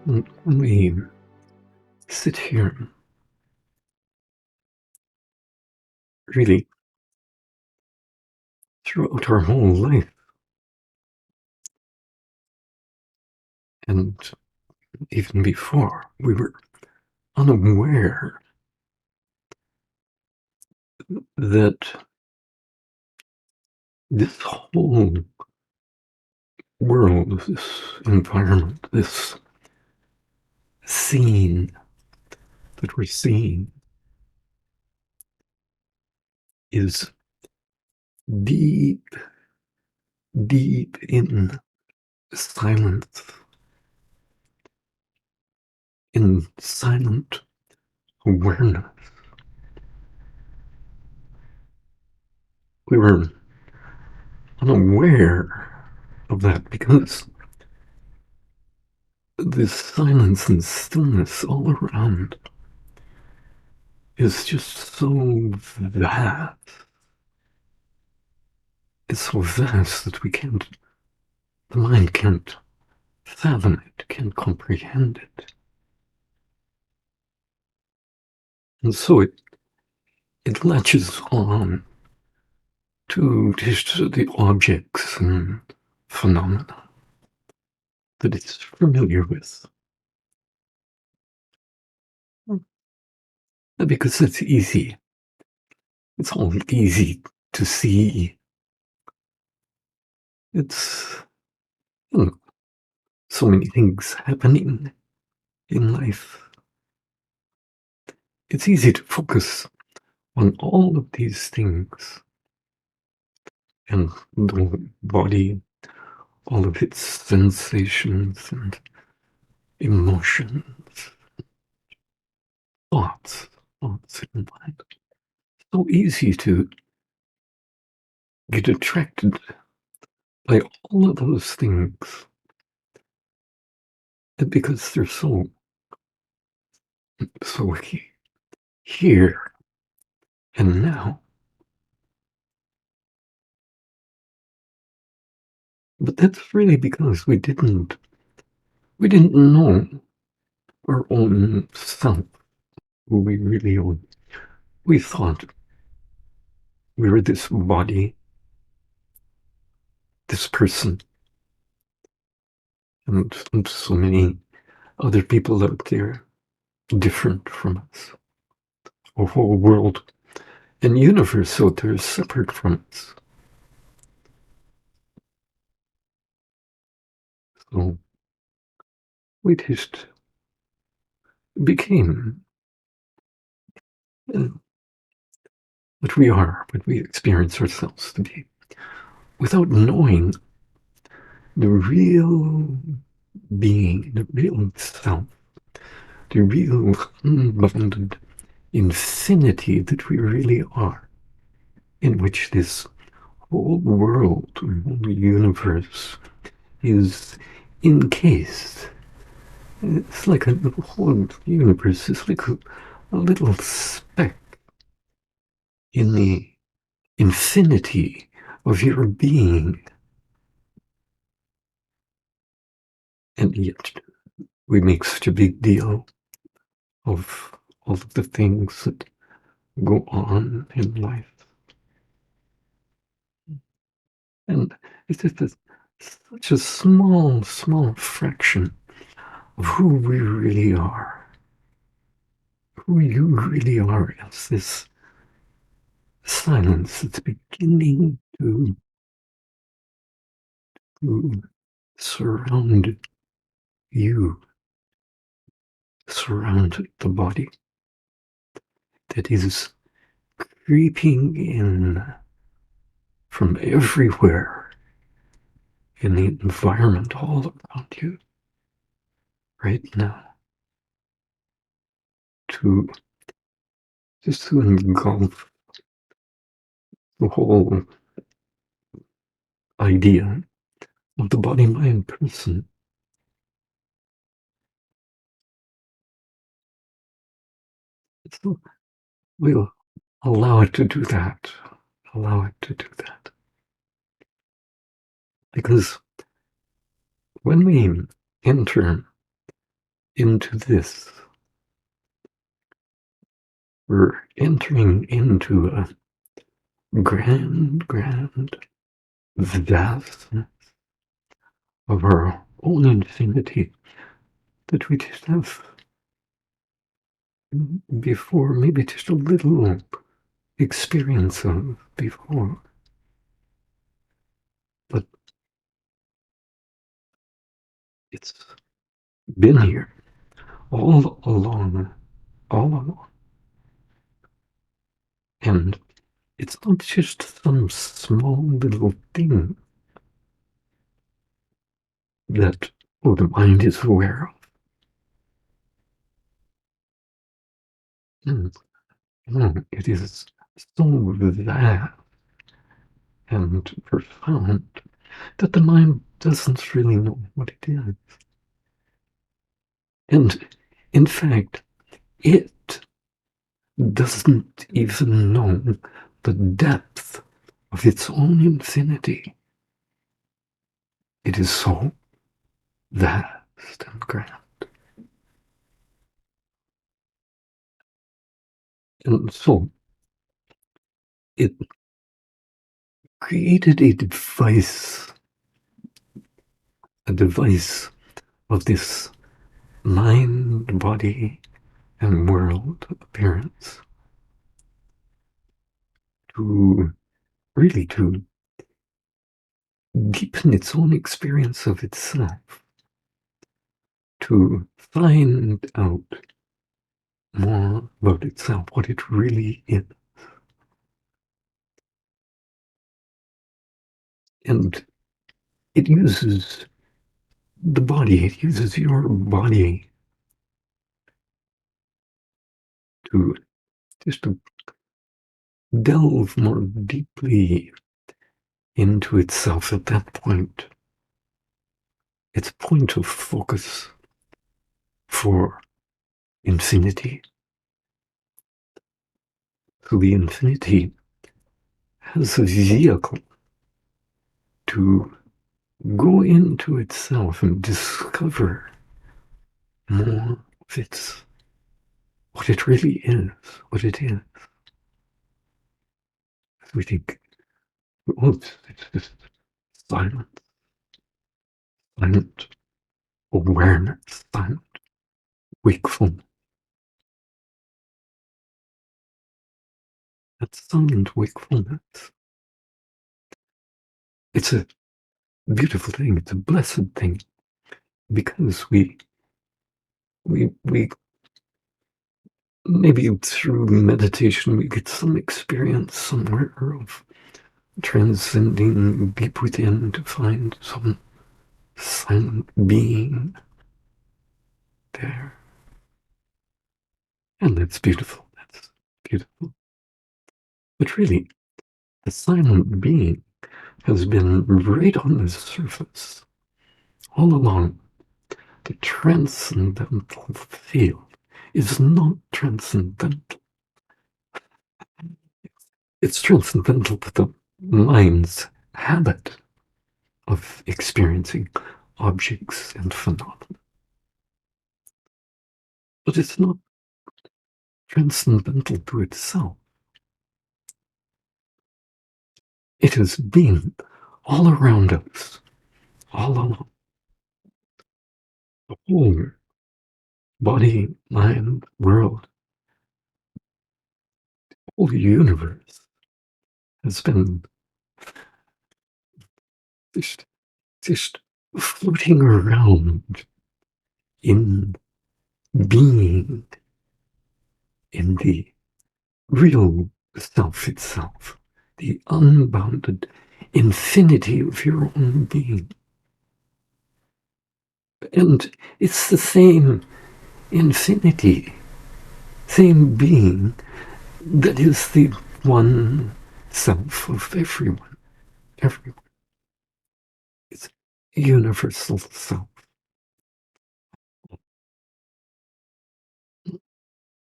When we sit here, really, throughout our whole life, and even before, we were unaware that this whole world, this environment, this scene that we're seeing is deep, deep in silence, in silent awareness. We were unaware of that because this silence and stillness all around is just so vast. It's so vast that the mind can't fathom it, can't comprehend it. And so it latches on to just the objects and phenomena that it's familiar with. Because it's easy. It's all easy to see. It's so many things happening in life. It's easy to focus on all of these things and the body, all of its sensations and emotions, thoughts in mind. So easy to get attracted by all of those things because they're so here and now. But that's really because we didn't know our own self, who we really are. We thought we were this body, this person, and so many other people out there different from us. A whole world and universe out there separate from us. So we just became what we are, what we experience ourselves to be, without knowing the real being, the real self, the real unbounded infinity that we really are, in which this whole world, whole universe is encased. It's like the whole universe is like a little speck in the infinity of your being. And yet we make such a big deal of all of the things that go on in life. And it's just such a small fraction of who we really are. Who you really are is this silence that's beginning to surround you, surround the body, that is creeping in from everywhere in the environment all around you right now, to just to engulf the whole idea of the body, mind, person. So we'll allow it to do that. Allow it to do that. Because when we enter into this. We're entering into a grand vastness of our own infinity that we just have before, maybe just a little experience of before. But it's been here all along, all along. And it's not just some small little thing that the mind is aware of. No, it is so vast and profound that the mind doesn't really know what it is. And in fact, it doesn't even know the depth of its own infinity. It is so vast and grand. And so it created a device of this mind, body, and world appearance to really to deepen its own experience of itself, to find out more about itself, what it really is. And it uses the body, it uses your body to just to delve more deeply into itself at that point. Its point of focus for infinity. So the infinity has a vehicle to go into itself and discover more of its what it really is, what it is. We think, oh, it's just silent, silent awareness, silent wakefulness. That silent wakefulness. It's a beautiful thing. It's a blessed thing because we maybe through meditation we get some experience somewhere of transcending deep within to find some silent being there. And that's beautiful. That's beautiful. But really, the silent being has been right on the surface all along. The transcendental field is not transcendental. It's transcendental to the mind's habit of experiencing objects and phenomena. But it's not transcendental to itself. It has been all around us, all along. The whole body, mind, world, whole universe has been just, just floating around in being in the real self itself, the unbounded infinity of your own being. And it's the same infinity, same being that is the one self of everyone. Everyone. It's universal self.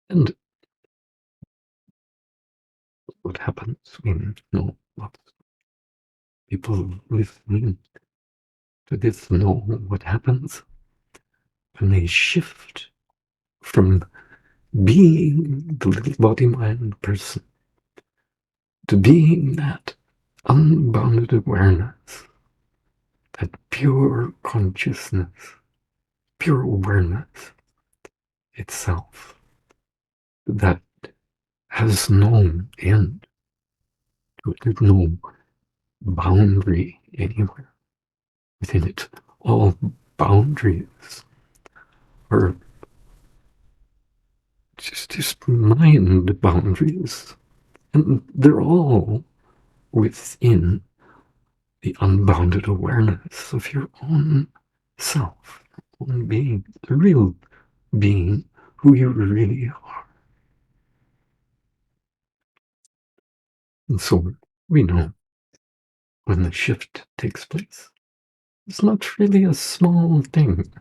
And what happens when lots of people listening to this know what happens when they shift from being the little body-mind person to being that unbounded awareness, that pure consciousness, pure awareness itself, that has no end, there's no boundary anywhere within it. All boundaries are just mind boundaries, and they're all within the unbounded awareness of your own self, your own being, the real being, who you really are. And so we know when the shift takes place, it's not really a small thing.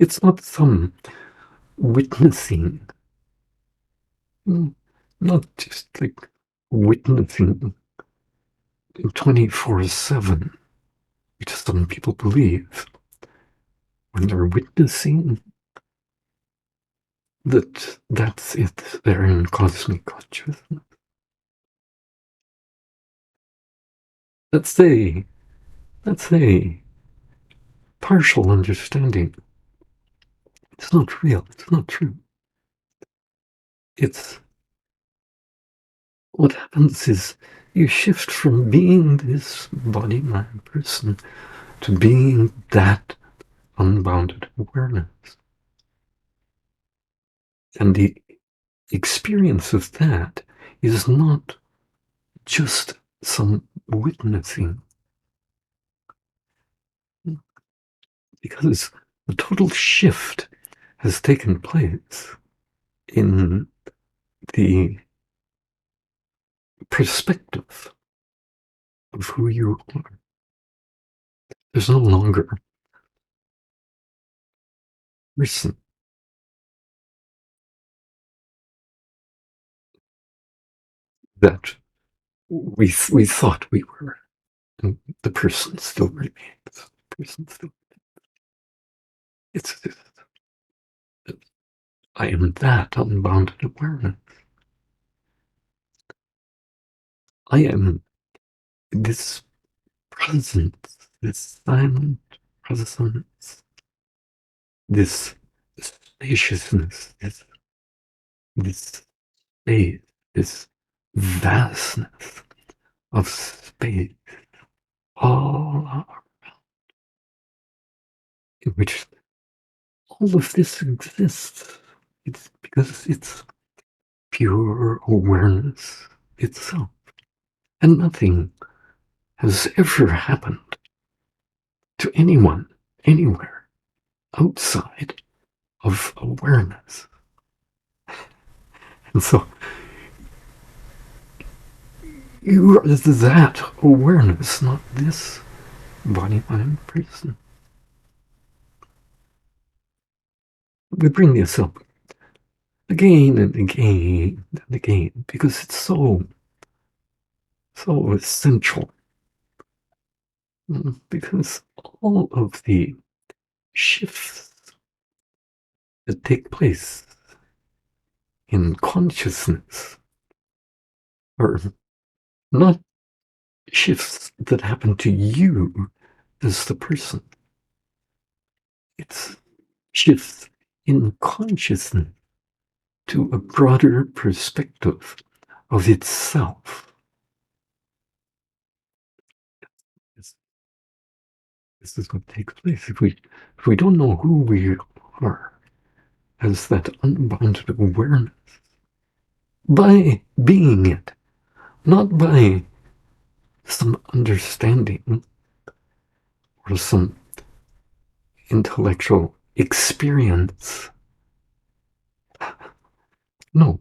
It's not some witnessing, not just like witnessing 24/7, which some people believe. When they're witnessing, that's it. They're in cosmic consciousness. That's a partial understanding. It's not real. It's not true. It's what happens is you shift from being this body-mind person to being that unbounded awareness. And the experience of that is not just some witnessing, because a total shift has taken place in the perspective of who you are. There's no longer person that we thought we were, and the person still remains. The person still. It's I am that unbounded awareness. I am this presence, this silent presence, this spaciousness, this space, this vastness of space, all around, in which all of this exists. It's because it's pure awareness itself. And nothing has ever happened to anyone, anywhere, outside of awareness. And so you are that awareness, not this body-mind person. We bring this up again and again and again because it's so essential. Because all of the shifts that take place in consciousness are not shifts that happen to you as the person. It's shifts in consciousness to a broader perspective of itself. This is what takes place if we don't know who we are as that unbounded awareness by being it, not by some understanding or some intellectual experience. No,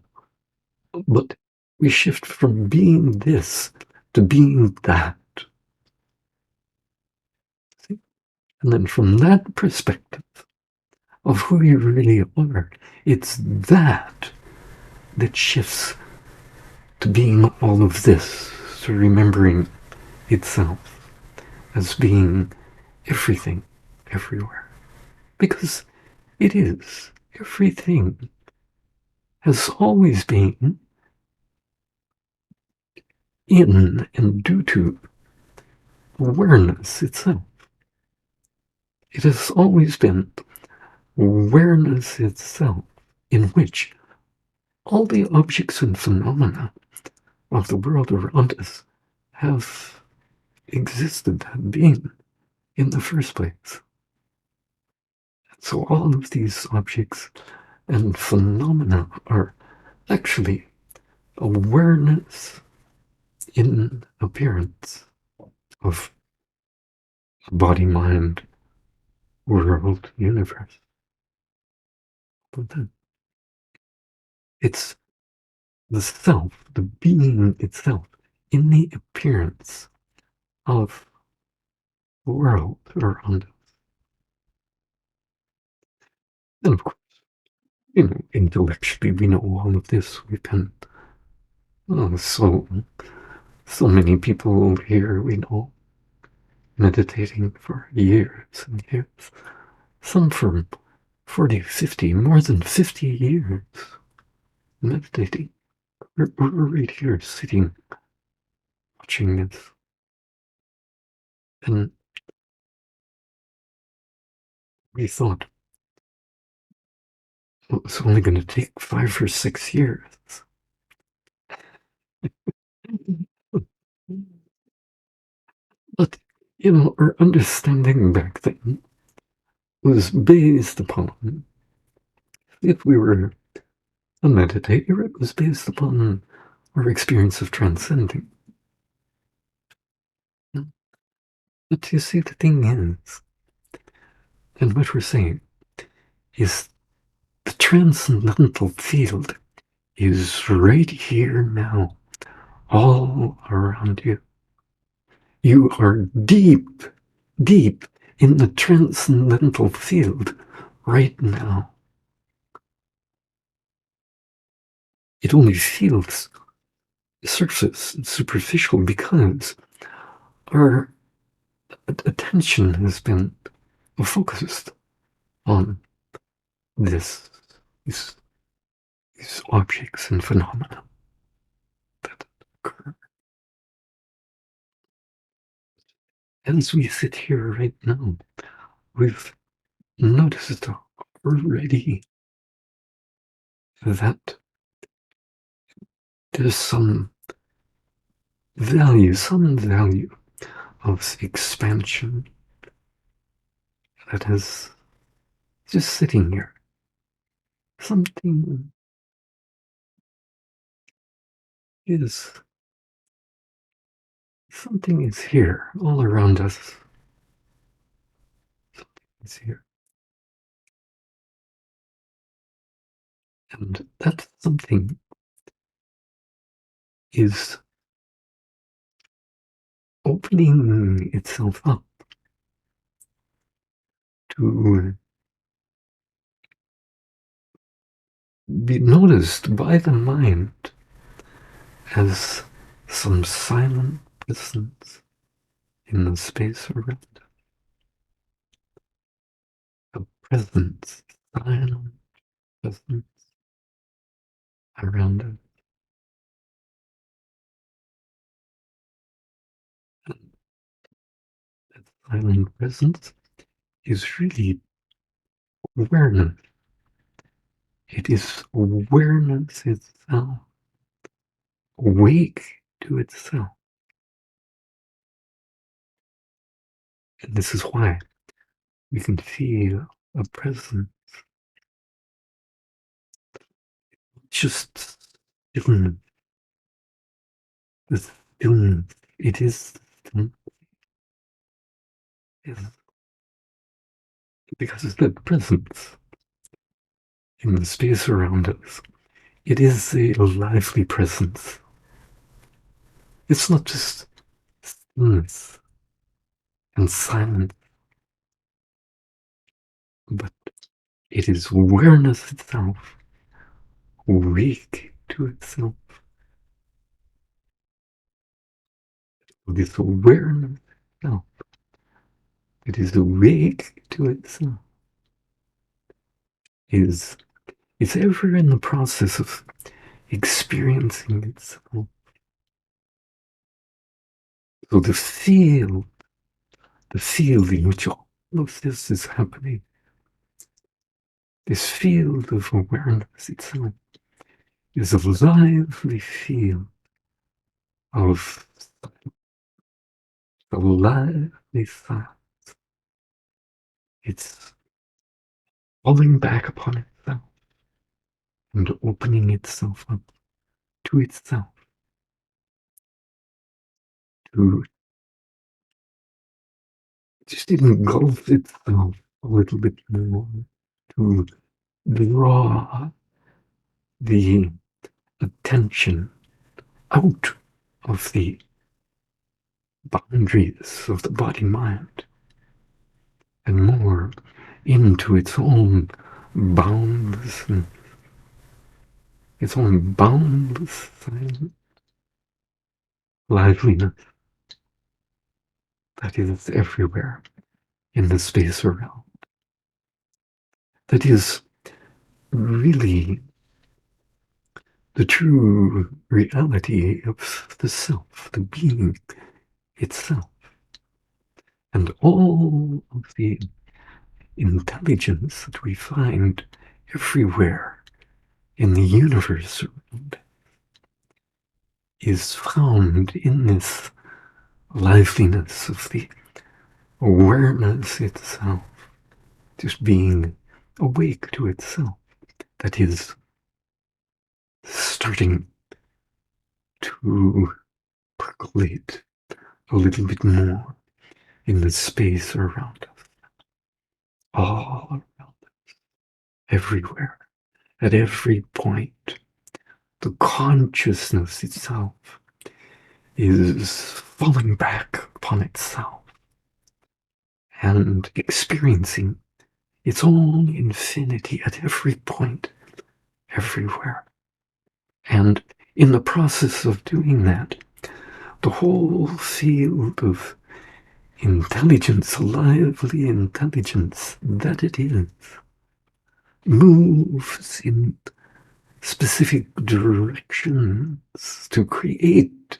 but we shift from being this to being that. See? And then from that perspective of who you really are, it's that shifts to being all of this, to remembering itself as being everything, everywhere. Because it is. Everything has always been in and due to awareness itself. It has always been awareness itself, in which all the objects and phenomena of the world around us have existed, have been in the first place. So all of these objects and phenomena are actually awareness in appearance of body, mind, world, universe. But then it's the self, the being itself, in the appearance of the world around us. And of course, intellectually we know all of this. We've been so many people here we know meditating for years and years. Some for 40, 50, more than 50 years meditating. We're right here sitting, watching this. And we thought, well, it's only going to take 5 or 6 years. But, our understanding back then was based upon, if we were a meditator, it was based upon our experience of transcending. But you see, the thing is, and what we're saying, is the transcendental field is right here now, all around you. You are deep, deep in the transcendental field right now. It only feels surface and superficial because our attention has been focused on these objects and phenomena that occur. As we sit here right now, we've noticed already that there's some value of expansion that is just sitting here. Something is here all around us. Something is here. And that something is opening itself up to be noticed by the mind as some silent presence in the space around us. A presence, silent presence around us. And that silent presence is really awareness. It is awareness itself, awake to itself. And this is why we can feel a presence, just stillness. The stillness, it is stillness. Because it's that presence in the space around us. It is a lively presence. It's not just stillness and silence, but it is awareness itself, awake to itself. This awareness itself, it is awake to itself. is ever in the process of experiencing itself. So the field in which all of this is happening, this field of awareness itself, is a lively field of the lively silence. It's falling back upon itself and opening itself up to itself, to just engulf itself a little bit more, to draw the attention out of the boundaries of the body-mind and more into its own boundless, silent liveliness that is everywhere in the space around. That is really the true reality of the self, the being itself. And all of the intelligence that we find everywhere in the universe around is found in this liveliness of the awareness itself, just being awake to itself, that is starting to percolate a little bit more in the space around us, all around us, everywhere, at every point. The consciousness itself is falling back upon itself and experiencing its own infinity at every point, everywhere. And in the process of doing that, the whole field of intelligence, lively intelligence that it is, moves in specific directions to create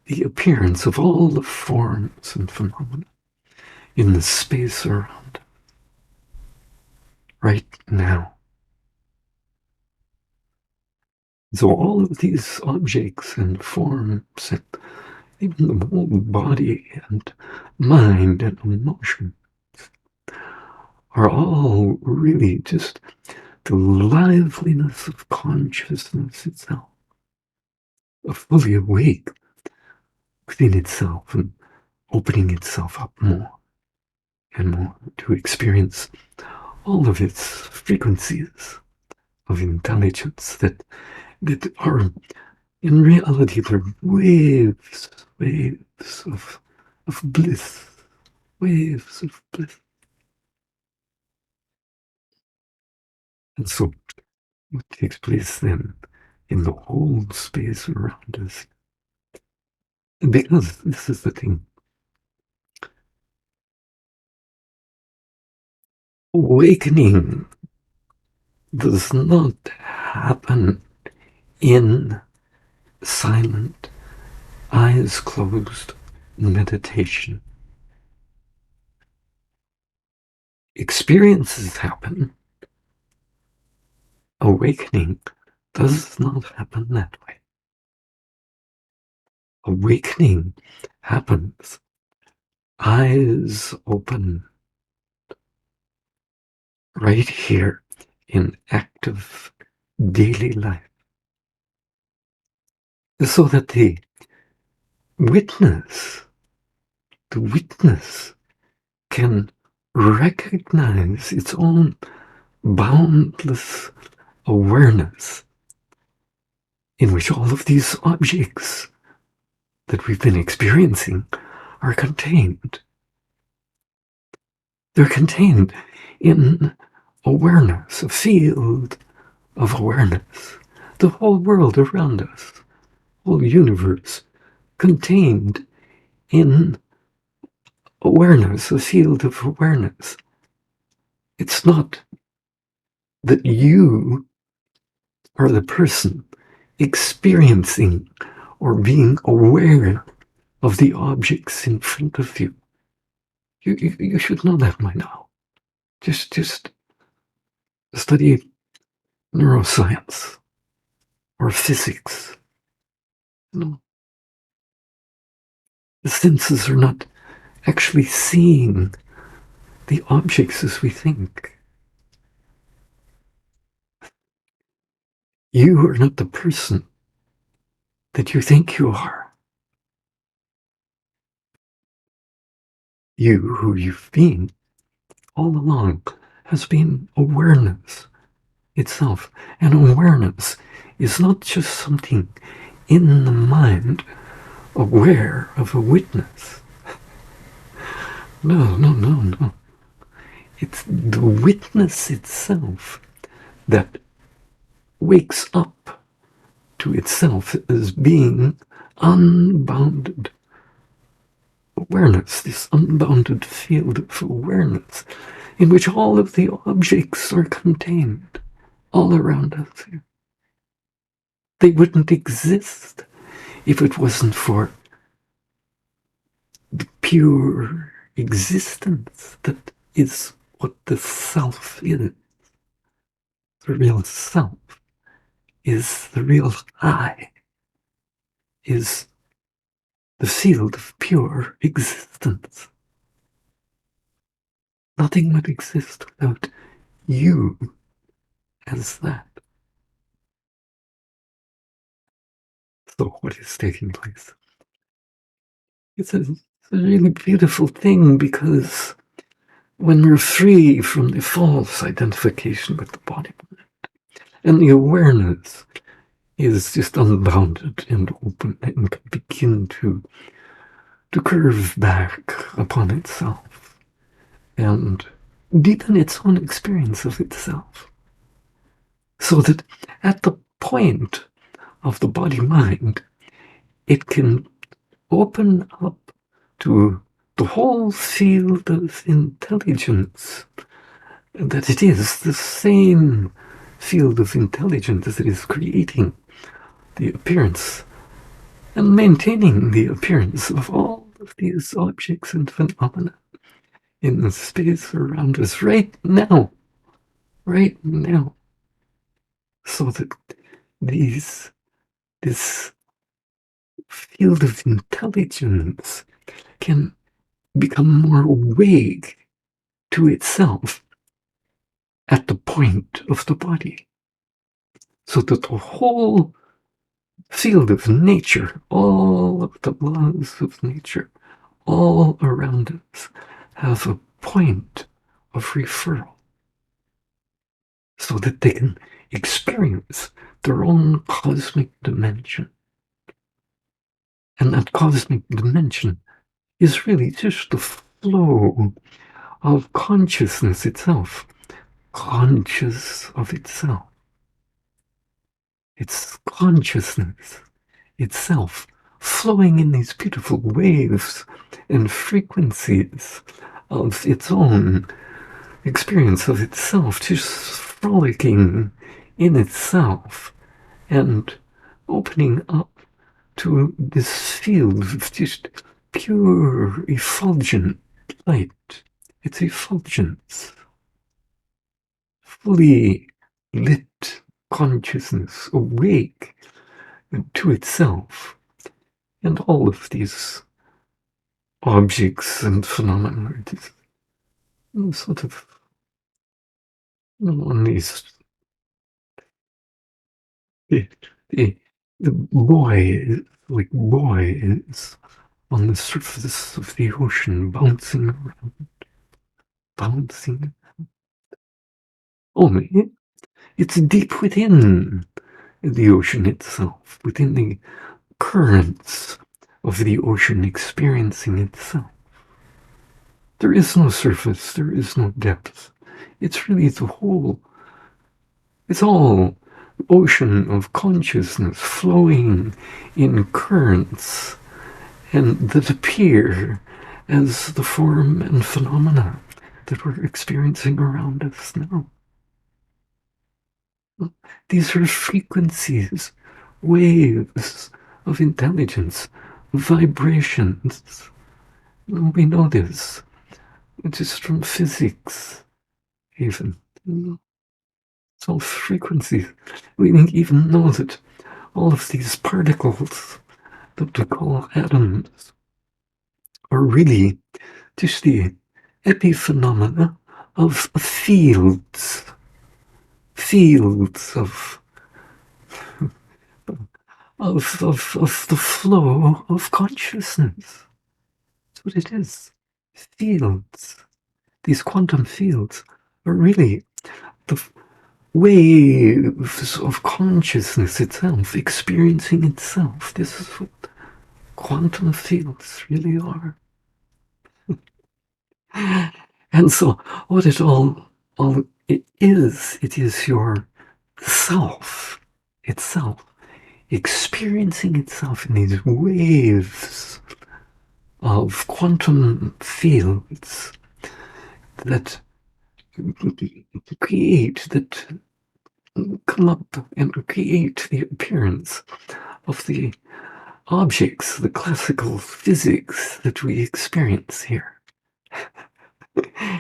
the appearance of all the forms and phenomena in the space around right now. So all of these objects and forms and even the whole body and mind and emotion are all really just the liveliness of consciousness itself, fully awake within itself and opening itself up more and more to experience all of its frequencies of intelligence that are in reality they're waves of bliss, waves of bliss. And so what takes place then in the whole space around us? Because this is the thing. Awakening does not happen in silent, eyes closed meditation. Experiences happen. Awakening does not happen that way. Awakening happens eyes open right here in active daily life, so that the witness can recognize its own boundless awareness in which all of these objects that we've been experiencing are contained. They're contained in awareness, a field of awareness. The whole world around us, whole universe, contained in awareness, a field of awareness. It's not that you are the person experiencing or being aware of the objects in front of you. You should know that by now. Just study neuroscience or physics. You know, the senses are not actually seeing the objects as we think. You are not the person that you think you are. You, who you've been all along, has been awareness itself. And awareness is not just something in the mind aware of a witness. No. It's the witness itself that wakes up to itself as being unbounded awareness, this unbounded field of awareness in which all of the objects are contained all around us here. They wouldn't exist if it wasn't for the pure existence that is what the self is. The real self is the real I, is the field of pure existence. Nothing would exist without you as that. So what is taking place? It's a really beautiful thing, because when we're free from the false identification with the body, and the awareness is just unbounded and open and can begin to curve back upon itself and deepen its own experience of itself, so that at the point of the body-mind, it can open up to the whole field of intelligence, that it is the same field of intelligence that is creating the appearance and maintaining the appearance of all of these objects and phenomena in the space around us right now, so that this field of intelligence can become more awake to itself at the point of the body, so that the whole field of nature, all of the laws of nature, all around us, have a point of referral, so that they can experience their own cosmic dimension. And that cosmic dimension is really just the flow of consciousness itself, conscious of itself. It's consciousness itself flowing in these beautiful waves and frequencies of its own experience of itself, just frolicking in itself and opening up to this field of just pure effulgent light. It's effulgence, fully lit consciousness, awake to itself. And all of these objects and phenomena are just sort of on these. The boy, like boy, is on the surface of the ocean, bouncing around, bouncing. Only it's deep within the ocean itself, within the currents of the ocean experiencing itself. There is no surface, there is no depth. It's really the whole, it's all ocean of consciousness flowing in currents and that appear as the form and phenomena that we're experiencing around us now. These are frequencies, waves of intelligence, vibrations. We know this just from physics, even. It's all frequencies. We even know that all of these particles that we call atoms are really just the epiphenomena of fields of the flow of consciousness. That's what it is. Fields. These quantum fields are really the waves of consciousness itself, experiencing itself. This is what quantum fields really are. And so what it is your self itself experiencing itself in these waves of quantum fields that come up and create the appearance of the objects, the classical physics that we experience here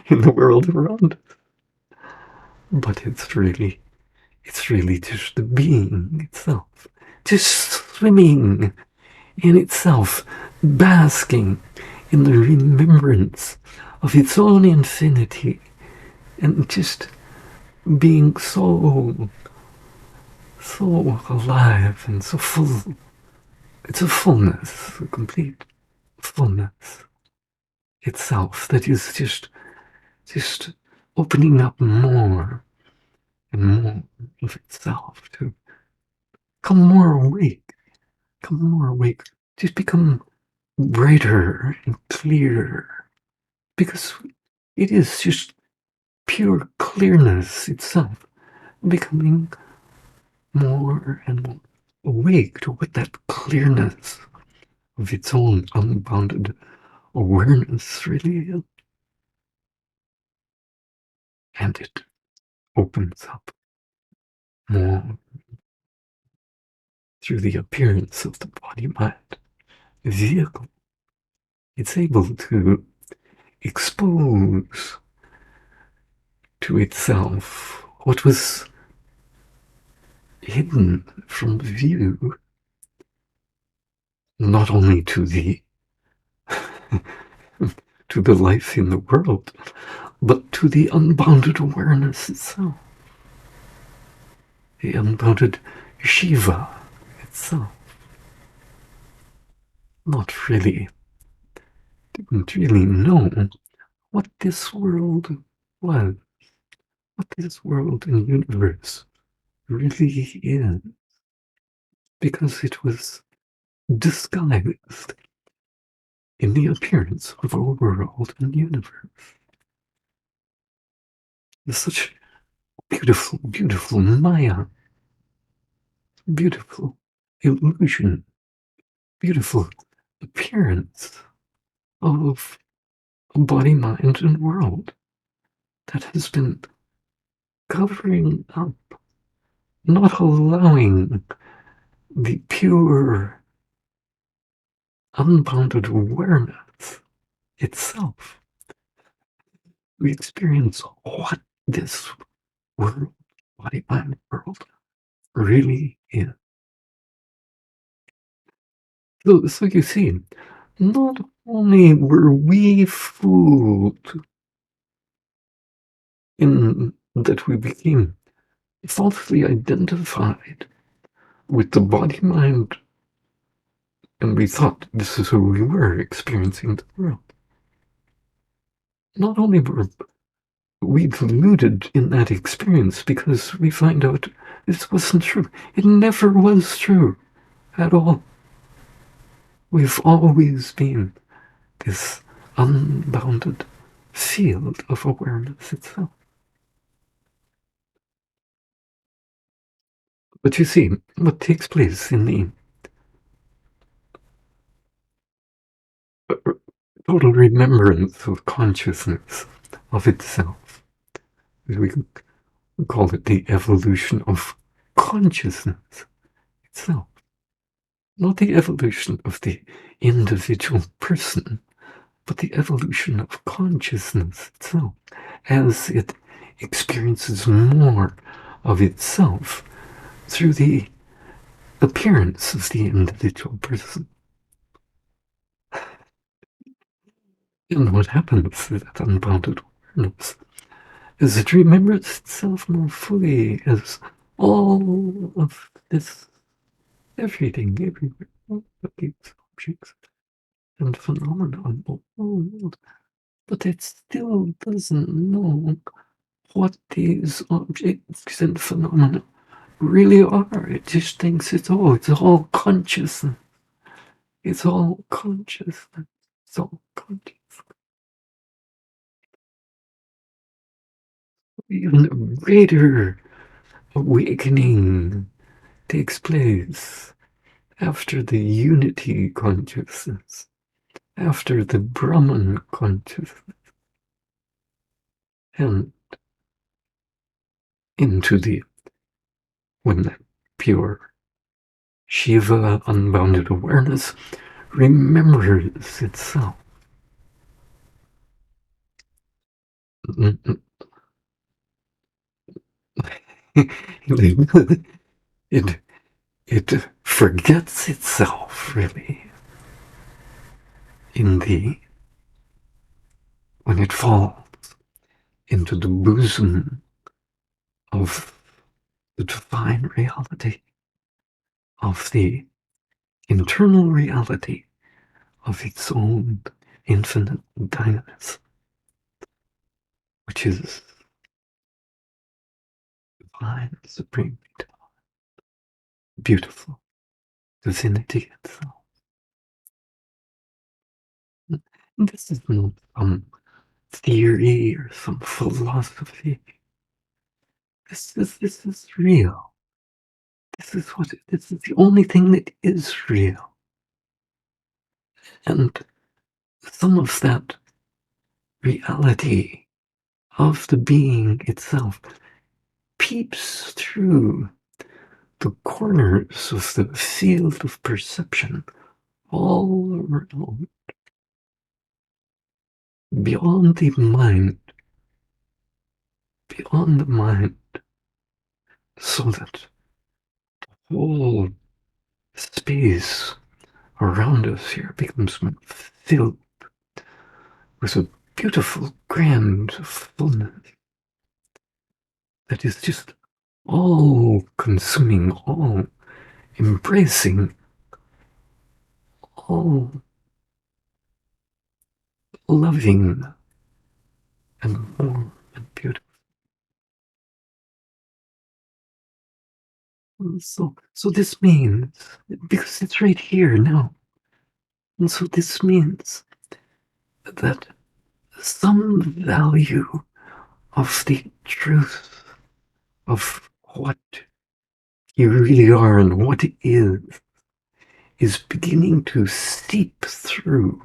in the world around us. But it's really just the being itself, just swimming in itself, basking in the remembrance of its own infinity, and just being so alive and so full. It's a fullness, a complete fullness itself that is just opening up more and more of itself to come more awake, just become brighter and clearer, because it is just pure clearness itself, becoming more and more awake to what that clearness of its own unbounded awareness really is. And it opens up more through the appearance of the body-mind vehicle. It's able to expose to itself what was hidden from view, not only to the to the life in the world, but to the unbounded awareness itself, the unbounded Shiva itself. Didn't really know what this world was, what this world and universe really is, because it was disguised in the appearance of a world and universe. It's such beautiful, beautiful Maya, beautiful illusion, beautiful appearance of a body, mind, and world that has been covering up, not allowing the pure, unbounded awareness itself. We experience what this world, body, mind, world really is. So you see, not only were we fooled in that we became falsely identified with the body, mind, and we thought this is who we were experiencing the world. Not only were we deluded in that experience, because we find out this wasn't true. It never was true at all. We've always been this unbounded field of awareness itself. But you see, what takes place in the total remembrance of consciousness of itself, we call it the evolution of consciousness itself. Not the evolution of the individual person, but the evolution of consciousness itself, as it experiences more of itself through the appearance of the individual person. And what happens to that unbounded awareness is it remembers itself more fully as all of this, everything, everywhere, all of these objects and phenomena in the whole world. But it still doesn't know what these objects and phenomena really are. It just thinks it's all consciousness. It's all consciousness. It's all consciousness. Even a greater awakening takes place after the unity consciousness, after the Brahman consciousness, and when that pure Shiva unbounded awareness remembers itself. It forgets itself, really, when it falls into the bosom of the divine reality, of the internal reality of its own infinite dynamism, which is divine, supreme, beautiful divinity itself. And this is not some theory or some philosophy. This is real. This is the only thing that is real. And some of that reality of the being itself peeps through the corners of the field of perception all around, beyond the mind, so that the whole space around us here becomes filled with a beautiful, grand fullness that is just all consuming, all embracing, all loving and warm and beautiful. So this means, because it's right here now, and so this means that some value of the truth of what you really are and what it is beginning to seep through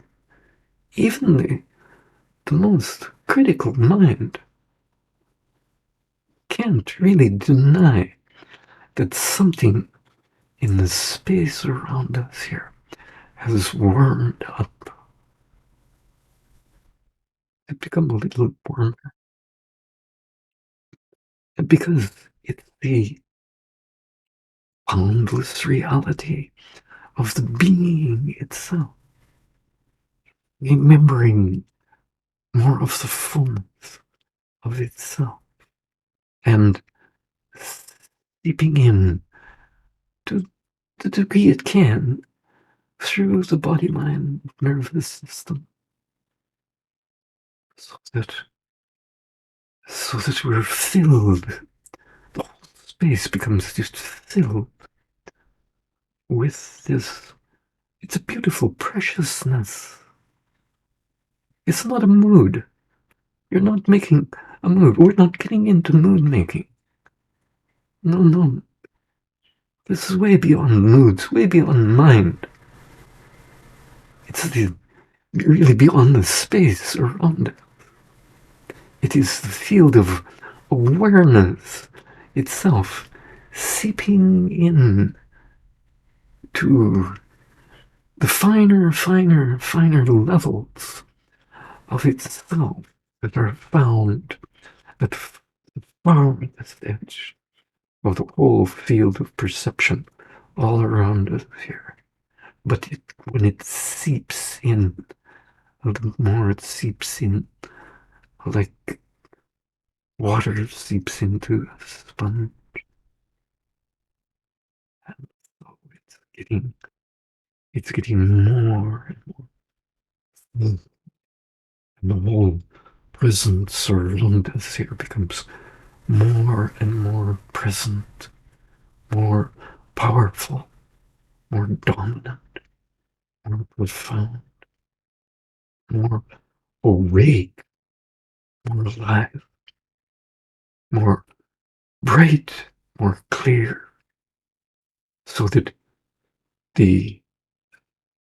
even the most critical mind. Can't really deny that something in the space around us here has warmed up. It's become a little warmer. Because it's the boundless reality of the being itself, remembering more of the fullness of itself and seeping in to the degree it can through the body, mind, nervous system, so that we're filled. The whole space becomes just filled with this. It's a beautiful preciousness. It's not a mood. You're not making a mood. We're not getting into mood making. No. This is way beyond moods, way beyond mind. It's really beyond the space around it. It is the field of awareness itself seeping in to the finer levels of itself that are found at the farthest edge of the whole field of perception all around us here. But when it seeps in, the more it seeps in, like water seeps into a sponge, and so it's getting more and more, and the whole presence around us here becomes more and more present, more powerful, more dominant, more profound, more awake, more alive, more bright, more clear, so that the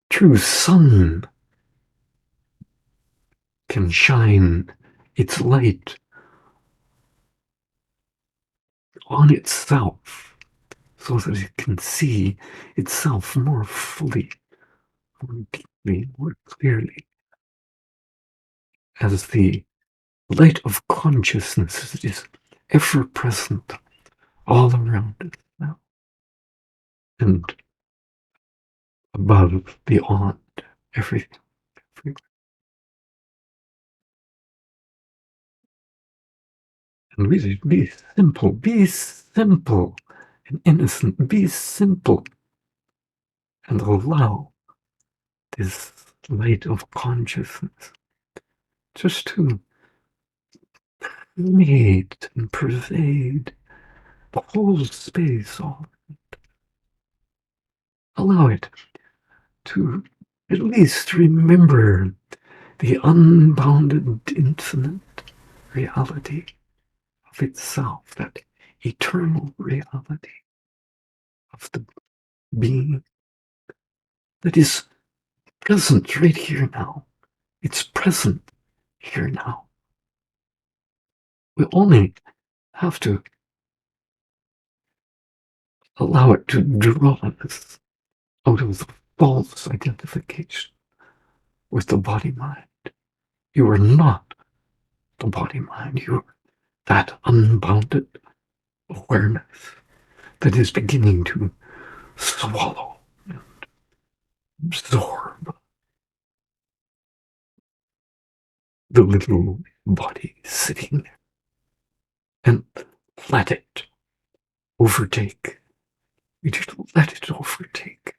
true sun can shine its light on itself, so that it can see itself more fully, more deeply, more clearly, as the light of consciousness that is ever present all around us now, and above, beyond, everything, everywhere. And really, be simple and innocent, be simple, and allow this light of consciousness just to permeate and pervade the whole space. Allow it to at least remember the unbounded, infinite reality of itself, that eternal reality of the being that is present right here now. It's present here now. We only have to allow it to draw us out of the false identification with the body mind. You are not the body mind. You are that unbounded awareness that is beginning to swallow and absorb the little body sitting there, and let it overtake. You just let it overtake.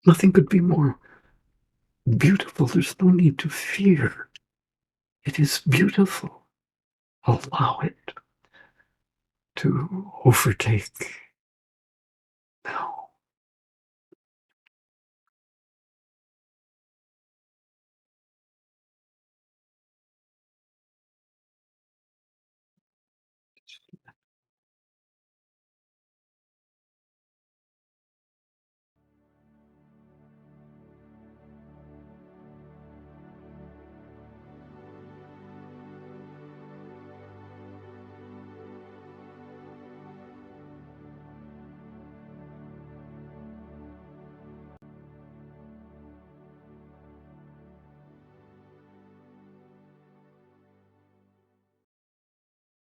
Nothing could be more beautiful. There's no need to fear. It is beautiful. Allow it to overtake now.